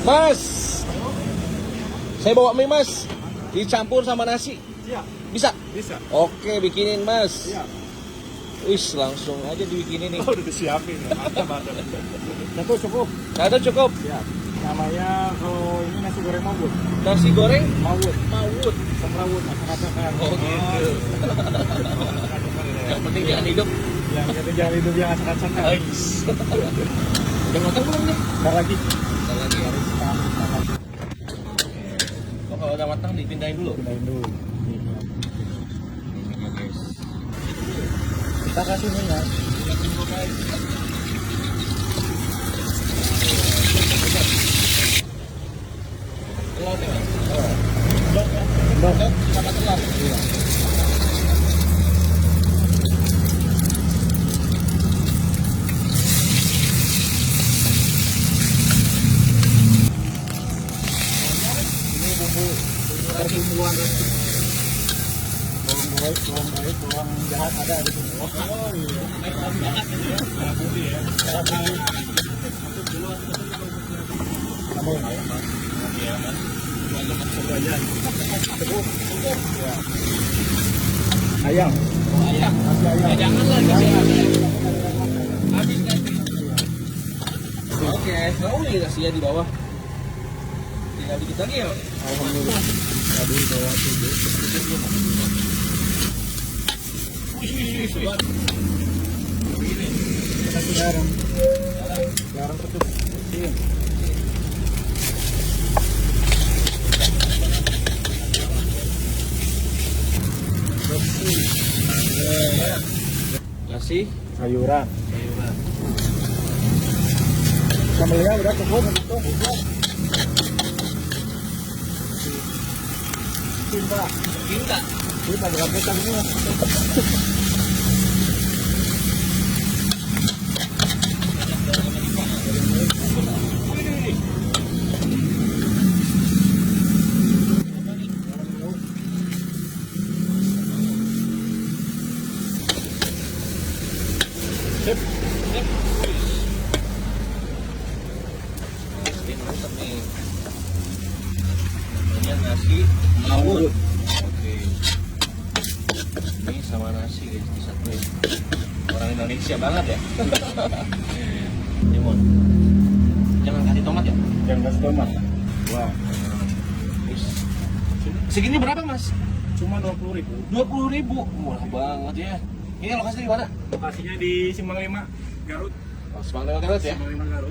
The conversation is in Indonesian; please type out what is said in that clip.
Mas, saya bawa mie mas, dicampur sama nasi. Siap. Bisa? Bisa. Oke, bikinin mas. Siap. Wis, langsung aja dibikinin nih. Oh, udah disiapin. Mantap, mantap. Satu cukup. Satu cukup. Siap. Namanya kalau ini nasi goreng mawut. Nasi goreng Mawut. mawut. Semrawut, masakan. Oh gitu. Yang penting jangan hidup. Yang penting jangan hidup yang acak-acakan. Udah matang belum nih? Ntar lagi. Bentar lagi harus. Ntar lagi. Oh, kalau udah matang dipindahin dulu. Pindahin dulu. Ini guys. Kita kasih minyak. Telur ya? Endok. Sama telur. Iya. Ini bumbu pertumbuhan resep. Bawang baik, bawang jahat ada di sini. Oh iya. Merah putih ya. Merah putih. Namun ya. Coba aja. Cukup. Ya. Ayam. Ayam. Kasih ayam. Jangan lah kasih ayam. Habis nanti. Oke, mau nih kasih ya di bawah. Tinggal dikit lagi ya. Alhamdulillah. Tadi bawa tujuh. Kasih garam. Garam cukup. Iya. Kasih Sayuran. sayuran. Sambelnya udah cukup. Cinta. Cinta. Cinta bukan kecap ini. Sip. Ini mantap nih. Ini nasi mawut. Oke. Ini sama nasi guys, disatuin. Orang Indonesia banget ya. Limon. Jangan kasih tomat ya. Yang kasih tomat. Wah. Wis. Segini berapa mas? Cuma 20.000. 20.000. Murah banget ya. Ini lokasinya di mana? Lokasinya di Simpang 5 Garut. Oh, Semangat Garut ya. Simpang 5 Garut.